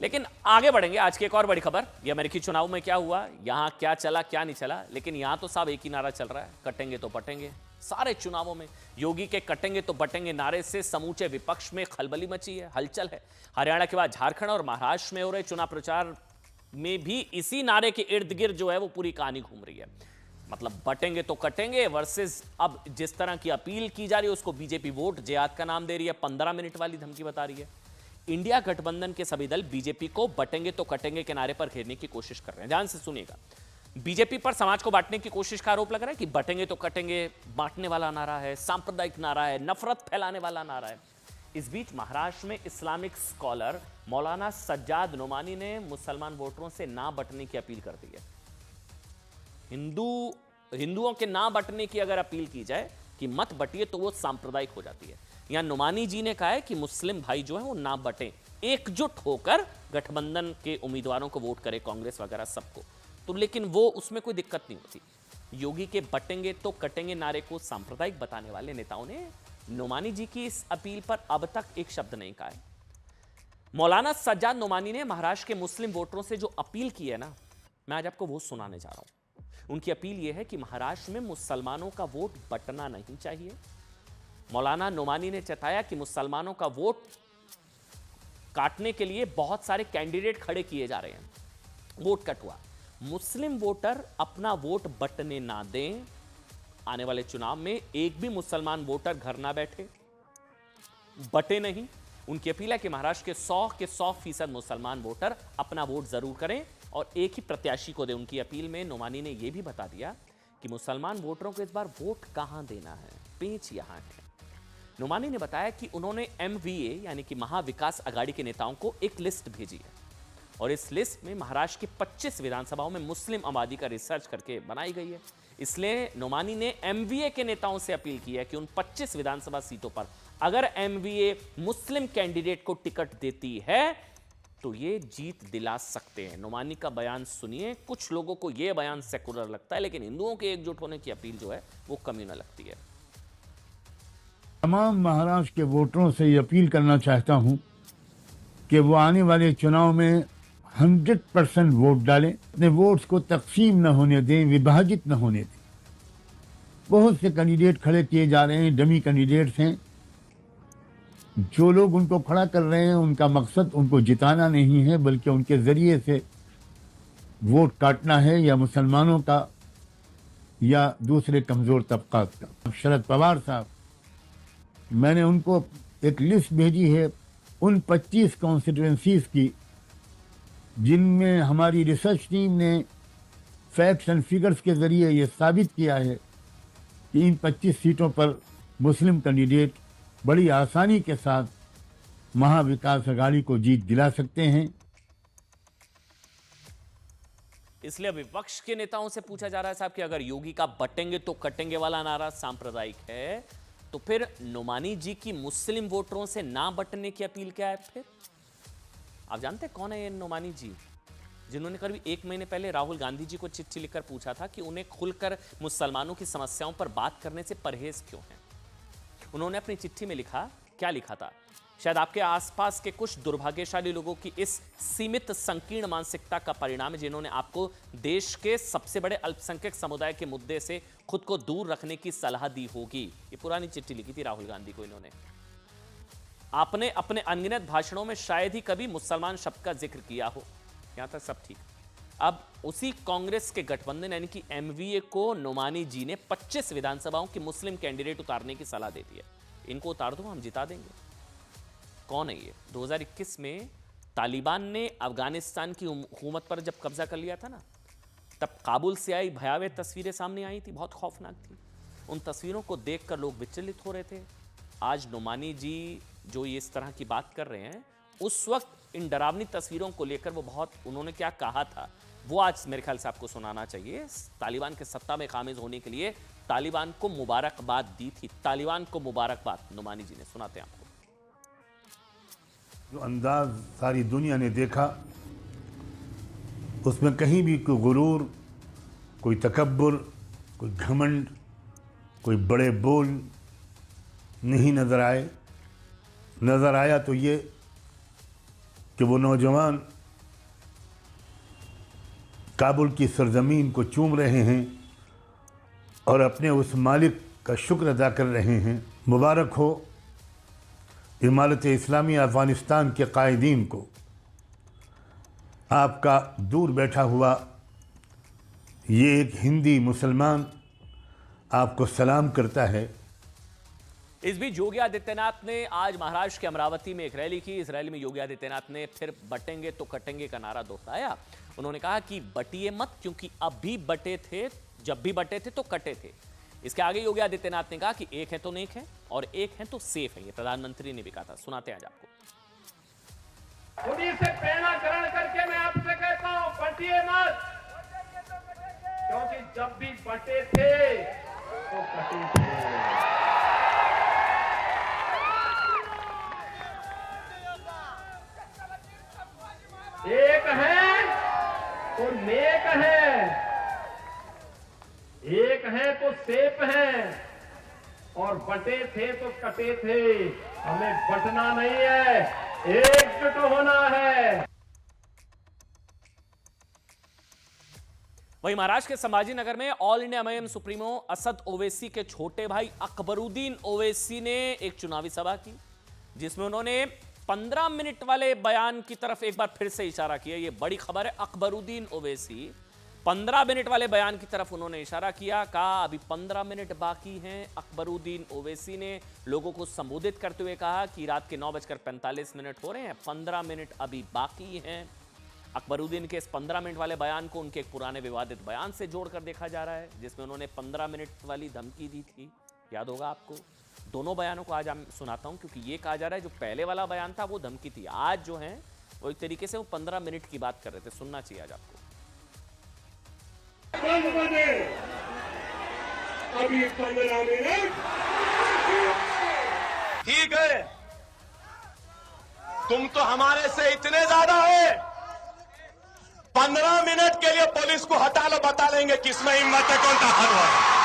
लेकिन आगे बढ़ेंगे। आज की एक और बड़ी खबर, ये अमेरिकी चुनाव में क्या हुआ, यहां क्या चला क्या नहीं चला, लेकिन यहां तो साहब एक ही नारा चल रहा है, कटेंगे तो पटेंगे। सारे चुनावों में योगी के कटेंगे तो बटेंगे नारे से समूचे विपक्ष में खलबली मची है, हलचल है। हरियाणा के बाद झारखंड और महाराष्ट्र में हो रहे चुनाव प्रचार में भी इसी नारे के इर्द गिर्द जो है वो पूरी कहानी घूम रही है। मतलब बटेंगे तो कटेंगे वर्सेस अब जिस तरह की अपील की जा रही है उसको बीजेपी वोट जिहाद का नाम दे रही है, 15 मिनट वाली धमकी बता रही है। इंडिया गठबंधन के सभी दल बीजेपी को बटेंगे तो कटेंगे के नारे पर घेरने की कोशिश कर रहे हैं। ध्यान से सुनिएगा, बीजेपी पर समाज को बांटने की कोशिश का आरोप लग रहा है कि बटेंगे तो कटेंगे बांटने वाला नारा है, सांप्रदायिक नारा है, नफरत फैलाने वाला नारा है। इस बीच महाराष्ट्र में इस्लामिक स्कॉलर मौलाना सज्जाद नोमानी ने मुसलमान वोटरों से ना बटने की अपील कर दी है। हिंदुओं के ना बटने की अगर अपील की जाए कि मत बटिए तो वो सांप्रदायिक हो जाती है। यहां नोमानी जी ने कहा है कि मुस्लिम भाई जो है वो ना बटें, एकजुट होकर गठबंधन के उम्मीदवारों को वोट करे, कांग्रेस वगैरह सबको। तो लेकिन वो उसमें कोई दिक्कत नहीं होती। योगी के बटेंगे तो कटेंगे नारे को सांप्रदायिक बताने वाले नेताओं ने नोमानी जी की इस अपील पर अब तक एक शब्द नहीं कहा है। मौलाना सज्जाद नोमानी ने महाराष्ट्र के मुस्लिम वोटरों से जो अपील की है ना, मैं आज आपको वो सुनाने जा रहा हूं। उनकी अपील यह है कि महाराष्ट्र में मुसलमानों का वोट बटना नहीं चाहिए। मौलाना नोमानी ने जताया कि मुसलमानों का वोट काटने के लिए बहुत सारे कैंडिडेट खड़े किए जा रहे हैं, वोट कटवा। मुस्लिम वोटर अपना वोट बटने ना दें। आने वाले चुनाव में एक भी मुसलमान वोटर घर ना बैठे, बटे नहीं। उनकी अपील है कि महाराष्ट्र के 100% मुसलमान वोटर अपना वोट जरूर करें और एक ही प्रत्याशी को दें। उनकी अपील में नोमानी ने यह भी बता दिया कि मुसलमान वोटरों को इस बार वोट कहां देना है, पेंच यहां है। नोमानी ने बताया कि उन्होंने MVA यानी कि महाविकास अघाड़ी के नेताओं को एक लिस्ट भेजी है और इस लिस्ट में महाराष्ट्र की 25 विधानसभाओं में मुस्लिम आबादी का रिसर्च करके बनाई गई है। इसलिए नोमानी ने MVA के नेताओं से अपील की है कि उन 25 विधानसभा सीटों पर अगर MVA मुस्लिम कैंडिडेट को टिकट देती है तो ये जीत दिला सकते हैं। नोमानी का बयान सुनिए। कुछ लोगों को यह बयान सेकुलर लगता है, लेकिन हिंदुओं के एकजुट होने की अपील जो है वो कम्युनल लगती है। तमाम महाराष्ट्र के वोटरों से ये अपील करना चाहता हूं कि वो आने वाले चुनाव में 100% वोट डालें, अपने वोट्स को तकसीम न होने दें, विभाजित न होने दें। बहुत से कैंडिडेट खड़े किए जा रहे हैं, डमी कैंडिडेट्स हैं। जो लोग उनको खड़ा कर रहे हैं उनका मकसद उनको जिताना नहीं है, बल्कि उनके जरिए से वोट काटना है, या मुसलमानों का या दूसरे कमजोर तबकात का। शरद पवार साहब, मैंने उनको एक लिस्ट भेजी है उन 25 कॉन्स्टिट्यूएंसीज की जिनमें हमारी रिसर्च टीम ने फैक्ट्स एंड फिगर्स के जरिए ये साबित किया है कि इन 25 सीटों पर मुस्लिम कैंडिडेट बड़ी आसानी के साथ महाविकास अघाड़ी को जीत दिला सकते हैं। इसलिए विपक्ष के नेताओं से पूछा जा रहा है साहब कि अगर योगी का बटेंगे तो कटेंगे वाला नारा सांप्रदायिक है तो फिर नोमानी जी की मुस्लिम वोटरों से ना बटने की अपील क्या है? फिर आप जानते हैं कौन है ये नोमानी जी, जिन्होंने करीब 1 महीने पहले राहुल गांधी जी को चिट्ठी लिखकर पूछा था कि उन्हें खुलकर मुसलमानों की समस्याओं पर बात करने से परहेज क्यों है। उन्होंने अपनी चिट्ठी में लिखा, क्या लिखा था? शायद आपके आसपास के कुछ दुर्भाग्यशाली लोगों की इस सीमित संकीर्ण मानसिकता का परिणाम है, जिन्होंने आपको देश के सबसे बड़े अल्पसंख्यक समुदाय के मुद्दे से खुद को दूर रखने की सलाह दी होगी। ये पुरानी चिट्ठी लिखी थी राहुल गांधी को इन्होंने। आपने अपने अनगिनत भाषणों में शायद ही कभी मुसलमान शब्द का जिक्र किया हो। यहां तक सब ठीक। अब उसी कांग्रेस के गठबंधन यानी कि MVA को नोमानी जी ने 25 विधानसभाओं के मुस्लिम कैंडिडेट उतारने की सलाह देती है। इनको उतार दो, हम जिता देंगे। कौन है ये? 2021 में तालिबान ने अफगानिस्तान की हुकूमत पर जब कब्जा कर लिया था ना, तब काबुल से आई भयावह तस्वीरें सामने आई थी, बहुत खौफनाक थी। उन तस्वीरों को देखकर लोग विचलित हो रहे थे। आज नोमानी जी जो ये इस तरह की बात कर रहे हैं, उस वक्त इन डरावनी तस्वीरों को लेकर वो बहुत, उन्होंने क्या कहा था वो आज मेरे ख्याल से आपको सुनाना चाहिए। तालिबान के सत्ता में कामिज होने के लिए तालिबान को मुबारकबाद दी थी, तालिबान को मुबारकबाद नोमानी जी ने। सुनाते हैं आपको। जो अंदाज सारी दुनिया ने देखा उसमें कहीं भी कोई गुरूर, कोई तकब्बुर, कोई घमंड, कोई बड़े बोल नहीं नज़र आए। नज़र आया तो ये कि वो नौजवान काबुल की सरजमीन को चूम रहे हैं और अपने उस मालिक का शुक्र अदा कर रहे हैं। मुबारक हो इमारत इस्लामी अफ़गानिस्तान के कायदीन को। आपका दूर बैठा हुआ ये एक हिंदी मुसलमान आपको सलाम करता है। इस बीच योगी आदित्यनाथ ने आज महाराष्ट्र के अमरावती में एक रैली की। इस रैली में योगी आदित्यनाथ ने फिर बटेंगे तो कटेंगे का नारा दोहराया। उन्होंने कहा कि बटिए मत, क्योंकि अब भी बटे थे, जब भी बटे थे तो कटे थे। इसके आगे योगी आदित्यनाथ ने कहा कि एक है तो नेक है और एक है तो सेफ है। ये प्रधानमंत्री ने भी कहा था। सुनाते हैं आज आपको। उन्हीं से प्रेरणा ग्रहण करके मैं आपसे कहता हूं, बटिए मत, क्योंकि जब भी बटे थे तो कटे थे। एक है तो नेक है, एक है तो सेफ है, और बटे थे तो कटे थे। हमें बटना नहीं है, एकजुट होना है। वहीं महाराष्ट्र के संभाजी नगर में all India MIM supremo Asad Owaisi के छोटे भाई अकबरुद्दीन ओवैसी ने एक चुनावी सभा की, जिसमें उन्होंने 15 मिनट वाले बयान की तरफ एक बार फिर से इशारा किया। यह बड़ी खबर है। अकबरुद्दीन ओवैसी 15 मिनट वाले बयान की तरफ उन्होंने इशारा किया। कहा अभी 15 मिनट बाकी हैं। अकबरुद्दीन ओवैसी ने लोगों को संबोधित करते हुए कहा कि रात के 9:45 हो रहे हैं, 15 मिनट अभी बाकी हैं। अकबरुद्दीन के इस 15 मिनट वाले बयान को उनके एक पुराने विवादित बयान से जोड़कर देखा जा रहा है, जिसमें उन्होंने 15 मिनट वाली धमकी दी थी। याद होगा आपको। दोनों बयानों को आज मैं सुनाता हूं, क्योंकि ये कहा जा रहा है जो पहले वाला बयान था वो धमकी थी, आज जो है वो एक तरीके से वो 15 मिनट की बात कर रहे थे। सुनना चाहिए आज आपको। अभी 15 मिनट ठीक है, तुम तो हमारे से इतने ज्यादा है। 15 मिनट के लिए पुलिस को हटा लो, बता लेंगे किसमें हिम्मत है, कौन ताकतवर है।